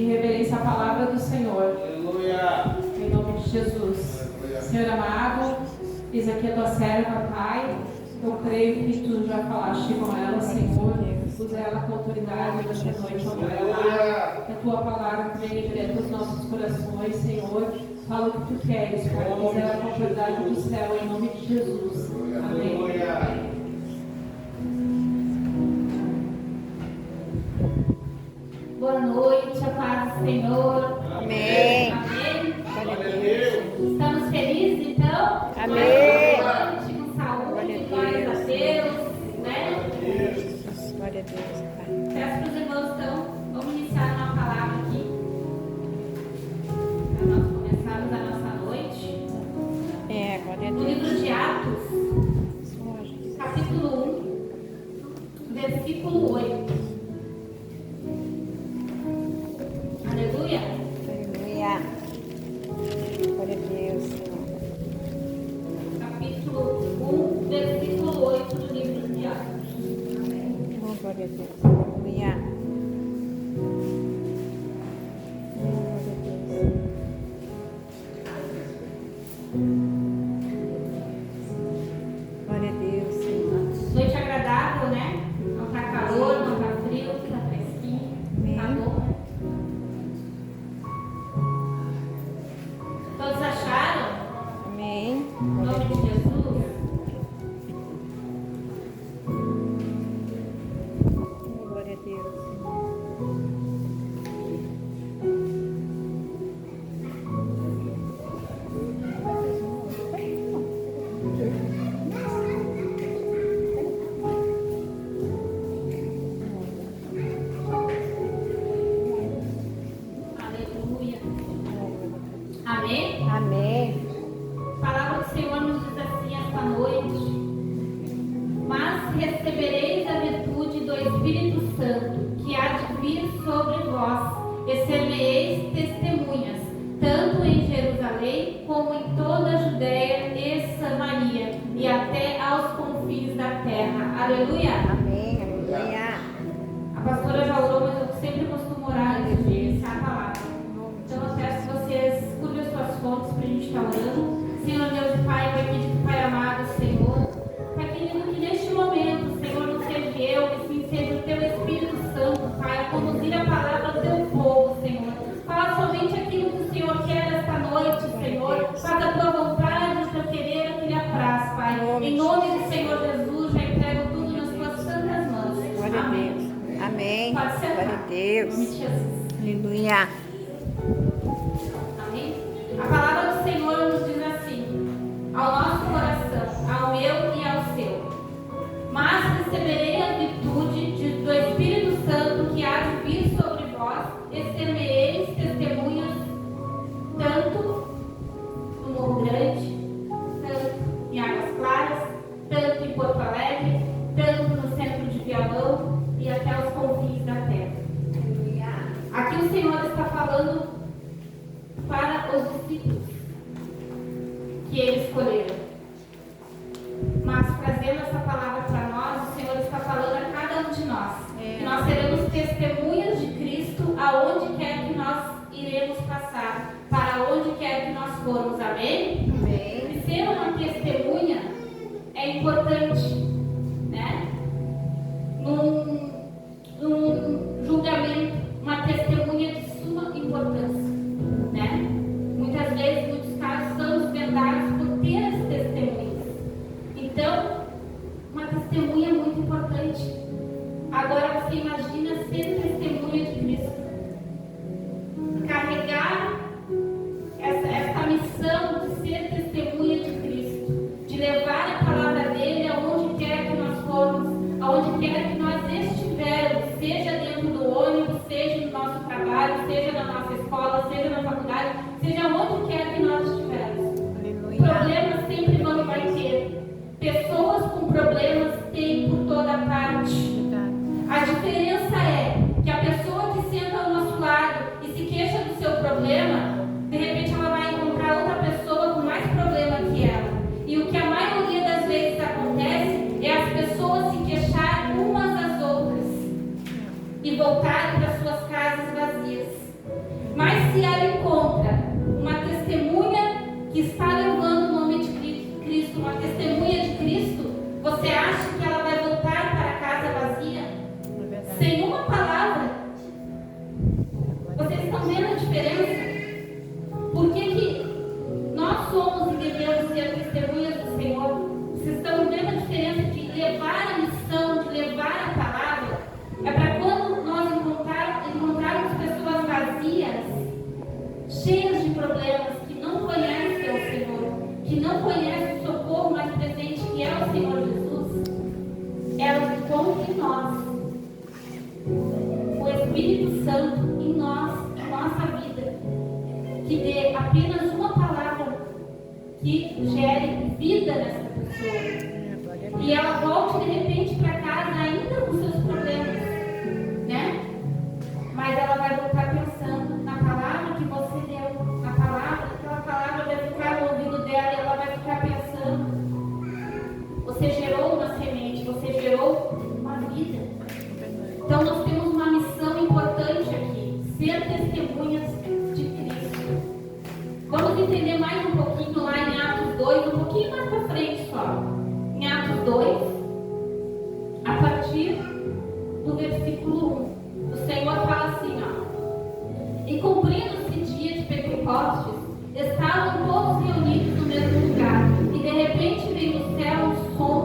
de reverência à palavra do Senhor. Aleluia. Em nome de Jesus. Senhor amado, eis aqui a tua serva, Pai. Eu creio que tu já falaste com ela, Senhor. Usa ela com autoridade nesta noite, ó Pai amado. Que a tua palavra venha direto aos nossos corações, Senhor. Fala o que tu queres, Pai. Usa ela com autoridade do céu, em nome de Jesus. Amém. Boa noite, a paz do Senhor. Amém. Amém. Glória a Deus. Estamos felizes, então? Amém. Boa noite, com saúde, glória a Deus, né? Glória a Deus, Pai. Peço para os irmãos, então, vamos iniciar uma palavra aqui. Para nós começarmos a nossa noite. Glória a No Deus. livro de Atos, capítulo 1, versículo 8. Aleluia. Aleluia. Glória a Deus, Senhor. Capítulo 1, versículo 8 do livro de Atos. Oh, glória a Deus. Aleluia. Glória a Deus. Glória a Deus, Senhor. Noite agradável, né? Não tá calor, não tá frio, tá fresquinho, tá bom, né? Todos acharam? Amém. Em nome de Jesus. Oh, glória a Deus, Senhor. Aleluia. Amém? Amém. A palavra do Senhor nos diz assim esta noite: mas recebereis a virtude do Espírito Santo, que há de vir sobre vós, e ser-me-eis testemunhas, tanto em Jerusalém, como em toda a Judéia e Samaria, e até aos confins da terra. Aleluia! Amém. Aleluia. A pastora já orou, mas eu sempre costumo orar antes de iniciar a palavra. Então eu peço que vocês curvem as suas fontes para a gente estar orando. Senhor Deus e Pai, Pai querido, Pai amado, Senhor. Pai querido, que neste momento, Senhor, não seja eu, que sim seja o Teu Espírito Santo, Pai, a conduzir a palavra ao Teu povo, Senhor. Fala somente aquilo que o Senhor quer esta noite, Senhor. Faça a Tua vontade, o Teu querer, a Tua apraz, Pai. Em nome do Senhor Jesus, já entrego tudo nas Tuas santas mãos. Glória a Amém. Deus. Amém. Pode sentar. Glória a Deus. Em nome de Jesus. Aleluia. Amém? A palavra do Senhor nos diz assim: ao nosso coração, ao meu e ao seu. Mas receberei a virtude do Espírito Santo, que há de vir sobre vós, e ser-me-eis testemunhas, tanto no Morro Grande, tanto em Águas Claras, tanto em Porto Alegre, tanto no centro de Viamão e até os confins da terra. Aqui o Senhor está falando para os discípulos que ele escolheram. Mas trazendo essa palavra para nós, o Senhor está falando a cada um de nós. Que nós seremos testemunhas de Cristo aonde quer que nós iremos passar, para onde quer que nós formos. Amém? Amém. E ser uma testemunha é importante, né? Num julgamento, uma testemunha de suma importância, né? Muitas vezes, em muitos casos, somos vendados por ter as testemunhas. Então, uma testemunha é muito importante. Agora você imagina ser testemunha de Cristo. Carregar essa missão de ser testemunha de Cristo, de levar a palavra dele aonde quer que nós formos, aonde quer que nós estivermos, seja dentro do ônibus, seja no nosso trabalho, seja na nossa escola, seja na faculdade, seja onde quer que nós estivermos. Problemas sempre vai ter. Pessoas com problemas tem por toda parte. A diferença é que a pessoa que senta ao nosso lado e se queixa do seu problema, de repente ela vai encontrar outra pessoa com mais problema que ela. E o que a maioria das vezes acontece é as pessoas se queixarem umas às outras e voltarem para suas casas vazias. cheias de problemas, que não conhecem o Senhor, que não conhecem o socorro mais presente que é o Senhor Jesus, elas encontram em nós o Espírito Santo em nós, em nossa vida, que dê apenas uma palavra que gere vida nessa pessoa. E ela volte de repente para casa ainda com seus problemas, né? Mas ela vai voltar pensando na palavra que você deu, na palavra, aquela palavra vai ficar no ouvido dela e ela vai ficar pensando. Você gerou uma semente, você gerou uma vida. Então nós temos uma missão importante aqui, ser testemunhas de Cristo. Vamos entender mais um pouquinho lá em Atos 2, um pouquinho mais para frente só. Em Atos 2, a partir do versículo 1, o Senhor fala assim, ó: e cumprindo-se dia de Pentecostes, estavam todos reunidos no mesmo lugar, e de repente veio do céu um som,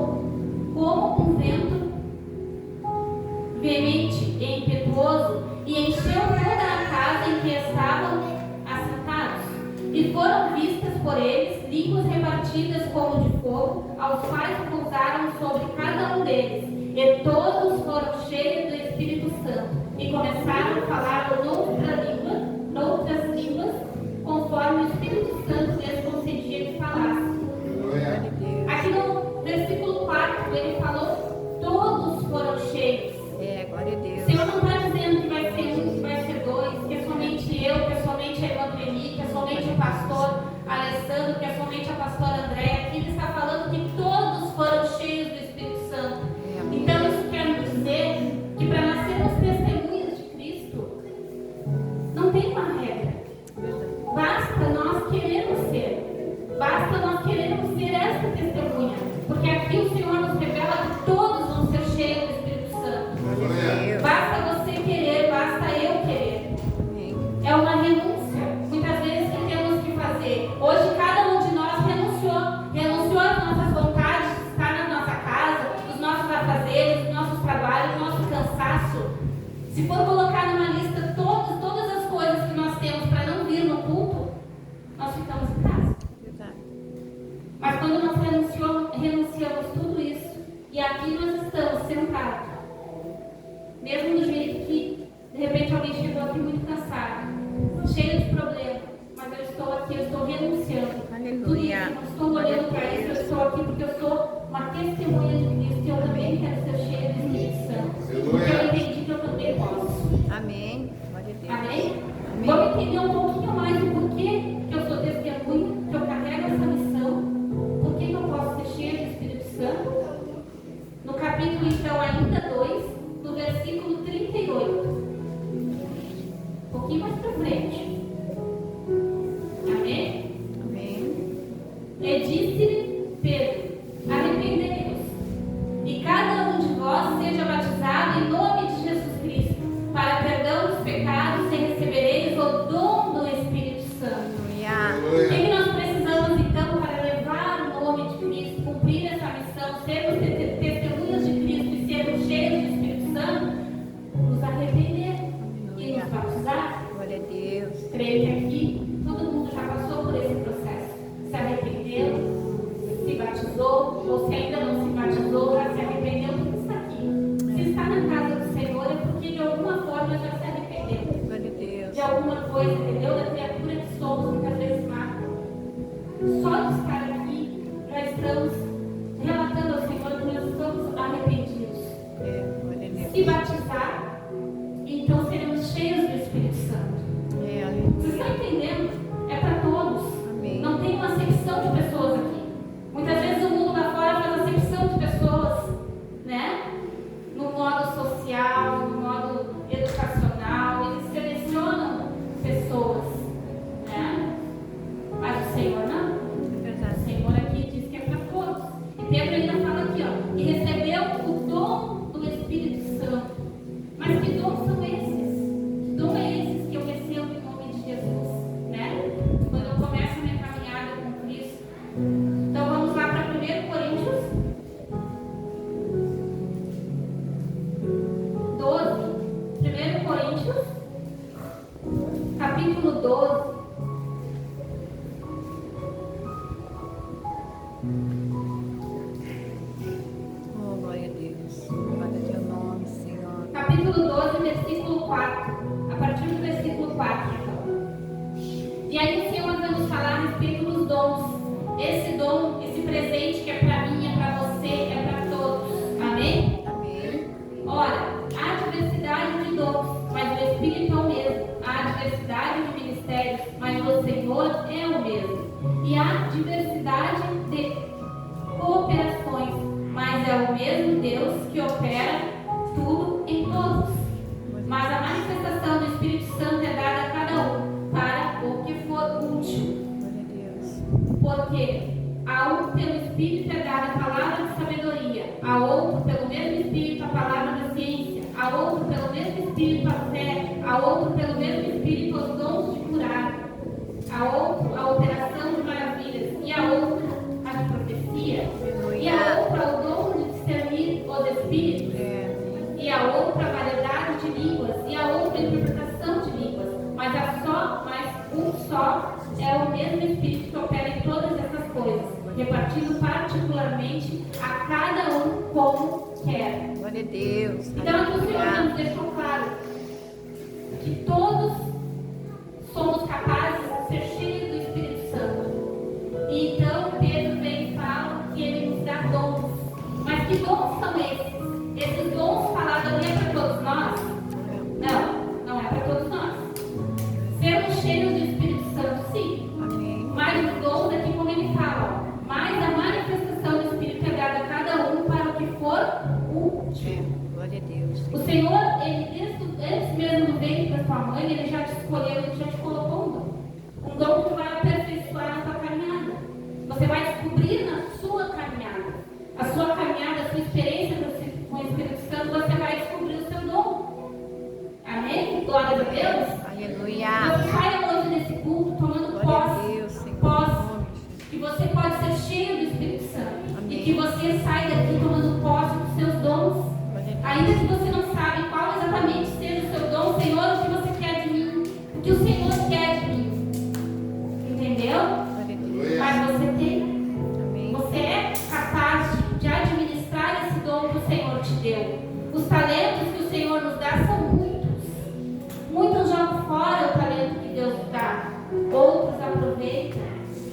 como um vento veemente e impetuoso, e encheu toda a casa em que estavam assentados. E foram vistas por eles línguas repartidas como de fogo, aos quais pousaram sobre cada um deles. E todos foram cheios do Espírito Santo, e começaram a falar noutras línguas, conforme o Espírito Santo lhes concedia que falassem. Aqui no versículo 4, ele falou: todos foram cheios. Glória a Deus. O Senhor não está dizendo que vai ser um, que vai ser dois, que é somente eu, que é somente a irmã Beni, que é somente o pastor Alessandro, que é somente a pastora Andréia. Aqui ele está falando que todos foram cheios do Espírito Santo. Então isso quer dizer que para nós sermos testemunhas de Cristo, não tem uma regra. Basta nós queremos ser. Basta nós queremos ser esta testemunha. Porque aqui o Senhor nos revela que todos vão ser cheios do Espírito Santo. Basta você querer, basta eu querer. É uma renúncia. Muitas vezes que temos que fazer. Hoje cada um de nós renunciou às nossas vontades de estar na nossa casa, dos nossos afazeres, dos nossos trabalhos, do nosso cansaço. Se for colocar numa lista todas as coisas que nós temos para não vir no culto, nós ficamos em casa. Mas quando nós renunciamos tudo isso, e aqui nós estamos sentados, mesmo do jeito que de repente alguém chegou aqui muito cansado, cheio de problemas, mas eu estou aqui, eu estou renunciando. Aleluia. Eu não estou olhando para isso, eu estou aqui porque eu sou uma testemunha de Cristo e eu também quero ser cheia do Espírito Santo. Porque eu entendi que eu também posso. Amém. Glória a Deus. Amém? Amém. Vamos entender um pouquinho mais do porquê que eu sou testemunha, que eu carrego essa missão, por que eu posso ser cheia do Espírito Santo. No capítulo, então, ainda 2, no versículo 38. Um pouquinho mais para frente. Amém? Amém. E disse-lhe Pedro: arrependei-vos, e cada um de vós seja batizado em nome de Jesus Cristo, para perdão dos pecados, e recebereis o dom do Espírito Santo. O que nós precisamos então para levar o nome de Cristo, cumprir essa missão, sermos testemunhas de Cristo e sermos cheios do Espírito Santo? Nos arrepender e nos batizar. Glória a Deus. Creio que aqui todo mundo já passou por esse processo. Se arrependeu, se batizou, ou se ainda não se batizou, já se arrependeu, porque está aqui. Se está na casa do Senhor é porque de alguma forma já se arrependeu. Glória a Deus. De alguma coisa, entendeu? Da criatura que somos, muitas vezes má. Só de estar aqui, já estamos relatando ao Senhor que nós estamos arrependidos. Glória a Deus. Se batizar, então seremos cheios do Espírito Santo. Vocês Aleluia. estão entendendo? É para todos. Amém. Não tem uma acepção de pessoas aqui. Muitas vezes o mundo lá fora faz acepção de pessoas, né? No modo social, no modo educacional, eles selecionam pessoas, né? Mas o Senhor não. É verdade. O 4, então. E aí o Senhor vai nos falar a respeito dos dons. Esse dom, esse presente que é para mim, é para você, é para todos. Amém? Amém. Ora, há diversidade de dons, mas o Espírito é o mesmo. Há diversidade de ministérios, mas o Senhor é o mesmo. E há diversidade de cooperações, mas é o mesmo Deus que opera tudo em todos. Mas a manifestação do Espírito Santo é dada a cada um para o que for útil. Glória a Deus. Porque a um pelo Espírito é dada a palavra de sabedoria, a outro pelo mesmo Espírito a palavra da ciência, a outro pelo mesmo Espírito a fé, a outro pelo mesmo Espírito os dons de curar, a outro a operação de maravilhas, e a outra a de profecia, e a outra o dom de discernir os Espíritos, e a outra a variedade de línguas, e a outra a interpretação de línguas, mas um só é o mesmo Espírito que opera em todas essas coisas, repartindo particularmente a cada um como quer. Glória a Deus. Então aqui o Senhor nos deixou claro que todos somos capazes de ser cheios do Espírito Santo. E então Pedro vem e fala que ele nos dá dons. Mas que dons são esses? Esses dons falados ali é para todos nós? Não é para todos nós. Sermos cheios do Espírito Santo, sim. Amém. Mas os dons aqui como ele fala, mas a manifestação do Espírito é dada a cada um para o que for útil. Glória a Deus. O Senhor, ele antes mesmo do ventre da tua mãe, ele já te escolheu, ele já te colocou um dom. Um dom que vai aperfeiçoar na tua caminhada. Você vai descobrir na sua caminhada. A sua caminhada, a sua experiência com o Espírito Santo, você vai descobrir o seu dom. Amém? Glória a Deus. Aleluia. Você saia hoje desse culto tomando Glória a posse. Deus, Senhor. Posse. Que você pode ser cheio do Espírito Santo. Amém. E que você saia daqui tomando posse dos seus dons. Ainda que você não sabe qual exatamente seja o seu dom, Senhor, o que você quer de mim. O que o Senhor quer de mim. Entendeu? Mas você tem. Amém. Você é capaz de administrar esse dom que o Senhor te deu. Os talentos que o Senhor nos dá são muitos. Muitos jogam fora o talento que Deus dá. Outros aproveitam.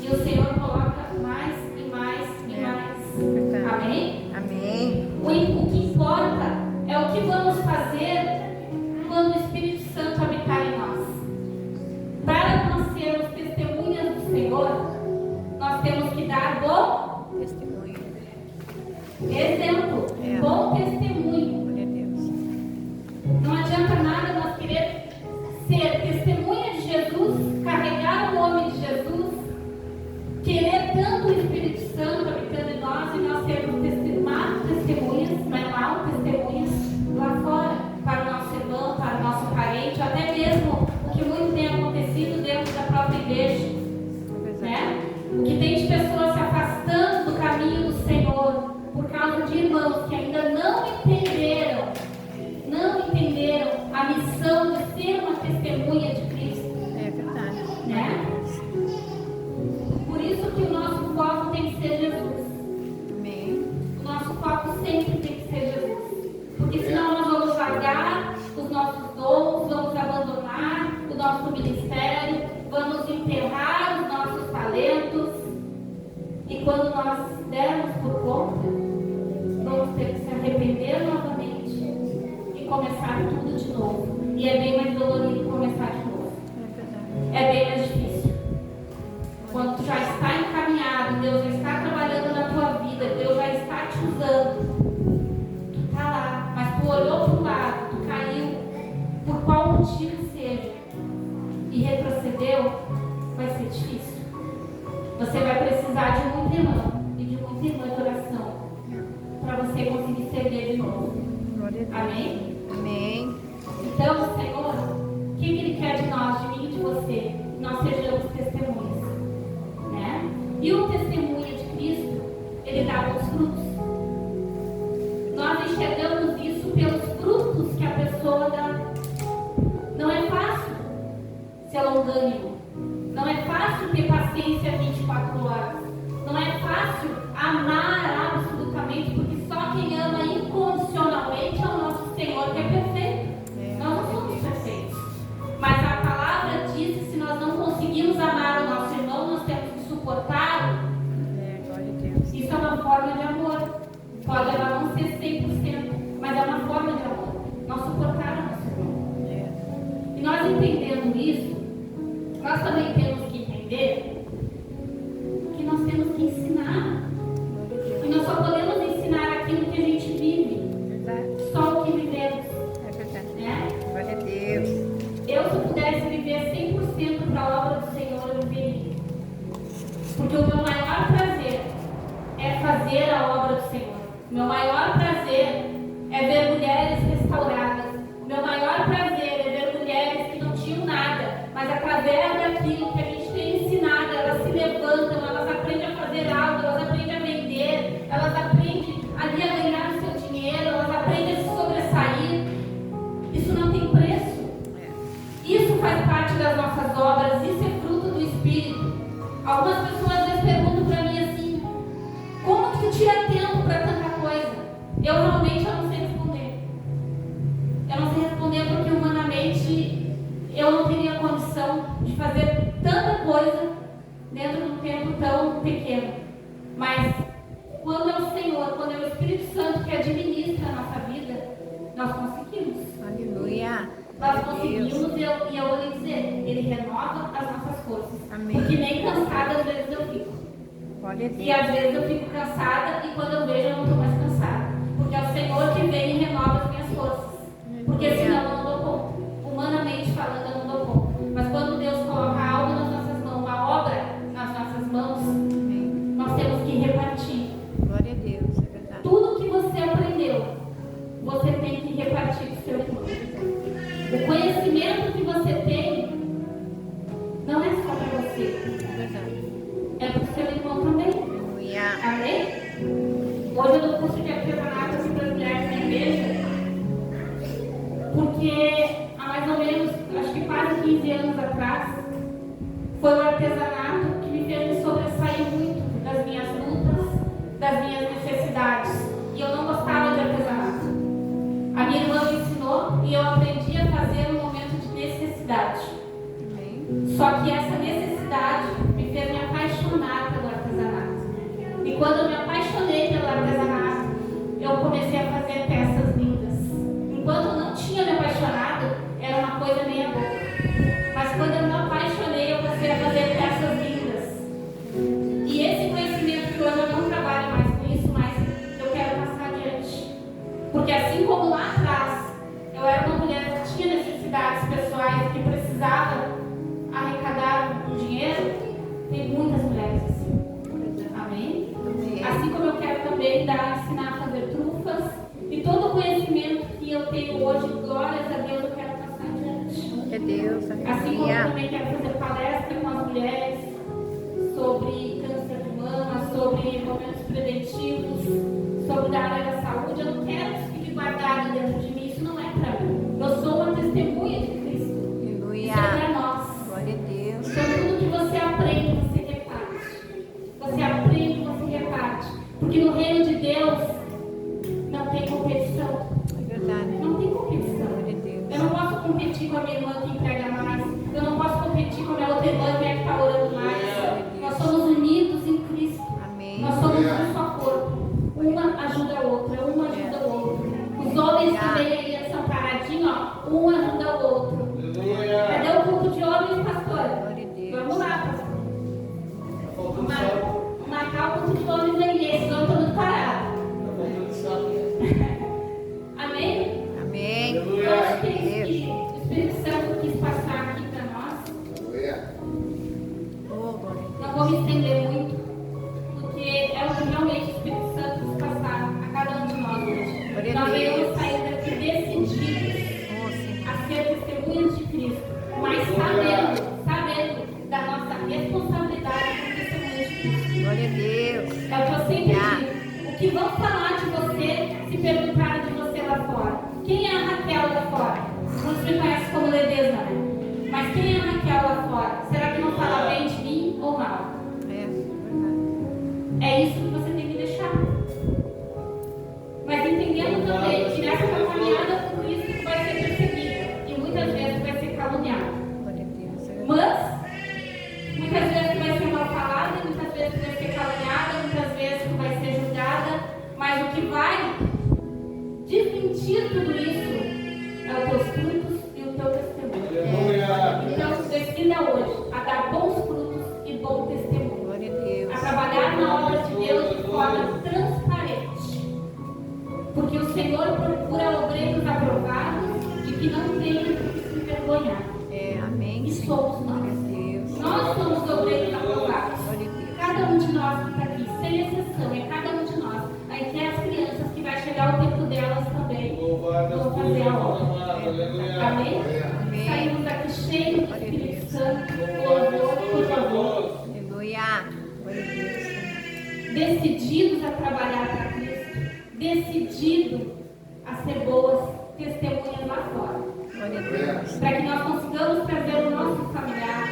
E o Senhor coloca mais e mais e mais. Amém? Amém. O que importa é o que vamos fazer quando o Espírito Santo habitar em nós. Para nós sermos testemunhas do Senhor, nós temos que dar bom Testemunho. exemplo, bom testemunho. Glória a Deus. Não adianta nada nós querer ser testemunha de Jesus, carregar o nome de Jesus, querer tanto o Espírito Santo habitando em nós e nós sermos testemunhas, mas mal testemunhas lá fora, para o nosso irmão, para o nosso parente, até mesmo o que muito tem acontecido dentro da própria igreja, né? O que tem de pessoas se afastando do caminho do Senhor por causa de irmãos que ainda não entenderam a missão de ser uma testemunha de Cristo. É verdade. Né? Por isso que o nosso foco tem que ser Jesus. Amém. O nosso foco sempre tem que ser Jesus. Porque senão nós vamos largar os nossos dons, vamos abandonar o nosso ministério, vamos enterrar os nossos talentos. E quando nós dermos por conta, vamos ter que se arrepender novamente e começar tudo de novo. E é bem mais dolorido começar de novo. É verdade. É bem mais difícil. Quando tu já está encaminhado, Deus já está trabalhando na tua vida, Deus já está te usando. Tu está lá, mas tu olhou para o lado, tu caiu, por qual motivo seja, e retrocedeu, vai ser difícil. Você vai precisar de muito irmão e de muita irmã de oração para você conseguir se erguer de novo. Glória a Deus. Amém? Amém. Então, Senhor, o que Ele quer de nós, de mim e de você? Nós sejamos testemunhas, né? E o testemunho de Cristo, ele dá bons frutos. Nós enxergamos isso pelos frutos que a pessoa dá. Não é fácil ser longânimo. Não é fácil ter paciência 24 horas. Não é fácil amar absolutamente, porque só quem ama incondicionalmente é o nosso Senhor, que é perfeito. Nós não somos perfeitos. Mas a palavra devemos amar o nosso irmão, nós temos que suportá-lo. Glória a Deus. Isso é uma forma de amor. Pode ela não ser 100%, mas é uma forma de amor. Nós suportar o nosso irmão. E nós entendendo isso, nós também temos que entender que nós temos que ensinar. E nós só podemos ensinar aquilo que a gente vive. Só o que vivemos. É verdade. Né? Glória a Deus. Eu, se eu pudesse viver 100% para a obra do Senhor, eu viveria. Porque o meu maior prazer é fazer a obra do Senhor. O meu maior prazer é ver mulheres restauradas. O meu maior prazer é ver mulheres que não tinham nada, mas através daquilo que a gente tem ensinado, elas se levantam, elas aprendem a fazer algo, elas aprendem a vender, elas aprendem ali a ganhar o seu dinheiro, elas aprendem a se sobressair. Isso não tem preço. Isso faz parte das nossas obras, isso é fruto do Espírito. Algumas pessoas às vezes perguntam para mim assim: como que tu tira tempo para tanta coisa? Eu realmente não sei responder. Eu não sei responder porque humanamente eu não teria condição de fazer tanta coisa dentro de um tempo tão pequeno. Mas quando é o Senhor, quando é o Espírito Santo que administra a nossa vida, nós conseguimos. Aleluia. Nós conseguimos e eu vou lhe dizer, Ele renova as nossas forças. Amém. Porque nem cansada às vezes eu fico. Glória a E Deus. às vezes eu fico cansada e quando eu vejo eu não estou mais cansada. Porque é o Senhor que vem e renova as minhas forças. Porque senão eu não dou conta. Humanamente falando, eu não dou conta. Mas quando Deus coloca algo nas nossas mãos, uma obra nas nossas mãos, Amém. nós temos que repartir. Glória a Deus. É verdade. Tudo que você aprendeu, você tem que repartir com o seu irmão. O conhecimento que você tem não é só para você, É verdade. é para o seu irmão também. Aleluia. Amém? Hoje eu dou curso de artesanato assim, para as mulheres na igreja, porque há mais ou menos, acho que quase 15 anos atrás, foi o artesanato que me fez me sobressair muito das minhas lutas, das minhas necessidades. E eu não gostava de artesanato. A minha irmã me ensinou e eu aprendi a fazer no momento de necessidade. Amém. Só que essa necessidade me fez me apaixonar pelo artesanato. E quando eu me apaixonei pelo artesanato, eu comecei a fazer peças lindas. Enquanto eu não tinha me apaixonado, era uma coisa meia boca. Mas quando eu me apaixonei, eu comecei a fazer peças lindas. E esse conhecimento que hoje eu não trabalho mais com isso, mas eu quero passar adiante. Porque assim como lá atrás, eu era uma mulher que tinha necessidades pessoais, que precisava arrecadar um dinheiro, tem muitas mulheres assim. Amém? Amém. Assim como eu quero também ensinar a fazer trufas, e todo o conhecimento que eu tenho hoje, glórias a Deus, eu quero passar adiante. Glória a Deus. Assim como eu Aleluia. também quero fazer palestra com as mulheres sobre câncer de mama, sobre momentos preventivos, sobre a área da saúde. Eu não quero isso fique guardado dentro de mim, isso não é para mim. Eu sou uma testemunha de Cristo. Aleluia. Isso é para nós. Glória a Deus. Então tudo que você aprende, você reparte. Você aprende, você reparte. Porque no reino de Deus não tem competição. É verdade. Não tem competição. Glória a Deus. Eu não posso competir com a minha irmã que emprega mais. Eu não posso competir com a minha outra irmã que é que está orando mais. Nós somos unidos em Cristo. Amém. Nós somos um só corpo. Uma ajuda a outra, uma ajuda o outro. Os homens que vêm aí são paradinhos, ó. Um ajuda o outro. Cadê o culto de homens, pastor? Glória a Deus. Vamos lá, pastor. Vamos marcar o culto de homens aí. Esses homens estão muito parados. Amém? Amém. Eu acho que é Deus. isso que o Espírito Santo quis passar aqui para nós. Oh, glória a Deus. Não vou me estender muito, porque é o que realmente o Espírito Santo quis passar a cada um de nós hoje. Glória a Nós Deus. devemos sair daqui decididos Oh, Senhor. a ser testemunhas de Cristo, mas sabendo da nossa responsabilidade como testemunhas de Cristo. Glória a Deus. É o que eu sempre digo. O que vão falar de você se perguntarem de você lá fora? Quem é a Raquel lá fora? Muitos me conhecem como Ledesma, né? Mas quem é a Raquel lá fora? Será que não fala bem de mim ou mal? É verdade. É isso que você tem que deixar. Mas entendendo também que nessa caminhada com Cristo vai ser perseguido e muitas vezes vai ser caluniado. Glória a Deus. É verdade. Mas que não tenha que se envergonhar. Amém. E somos nós. Glória a Deus. Nós somos obreiros aprovados. Glória a Deus. Cada um de nós que está aqui, sem exceção, é cada um de nós. Até as crianças que vai chegar o tempo delas também vão fazer a obra. Amém? Amém. Saímos daqui cheios do Espírito Santo, louvor, por favor. Aleluia. Glória a Deus. Decididos a trabalhar para Cristo, decididos a ser boas testemunhas lá fora, Glória a Deus. para que nós consigamos trazer o nosso familiar,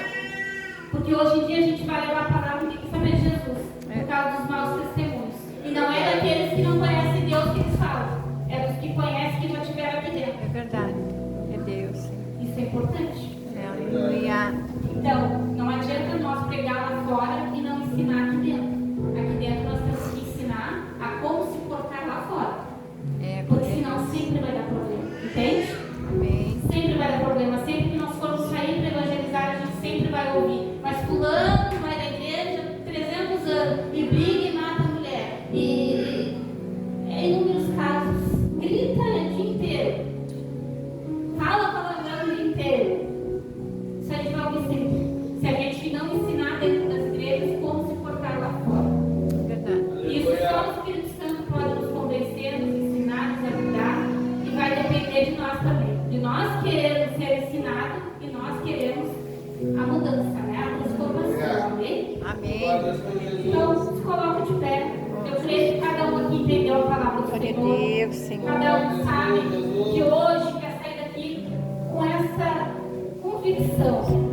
porque hoje em dia a gente vai levar a palavra e tem que saber de Jesus, por causa dos maus testemunhos, e não é daqueles que não conhecem Deus que eles falam, é dos que conhecem que já estiveram aqui dentro. É verdade. Glória a Deus. Isso é importante. Aleluia. Então, não adianta nós pregar lá fora e não ensinar aqui dentro. Aqui dentro nós temos que ensinar a como se portar lá fora. Porque senão sempre vai dar problema. Entende? Amém. Sempre vai dar problema. Sempre que nós formos sair para evangelizar, a gente sempre vai ouvir. Mas fulano vai na igreja 300 anos e briga e mata a mulher. E é inúmeros casos. Grita o dia inteiro. Fala palavrão o dia inteiro. Isso a gente vai ouvir sempre. Se a gente não ensinar dentro das igrejas como se portar lá fora. Verdade. Isso só o Espírito Santo pode nos convencer, nos ensinar, nos ajudar. E vai depender de nós também. De nós queremos ser ensinados e nós queremos a mudança, né? A transformação. Amém? Amém. Então, se coloque de pé. Eu creio que cada um aqui entendeu a palavra do Glória a Senhor. Deus, Senhor. Cada um sabe que hoje quer sair daqui com essa convicção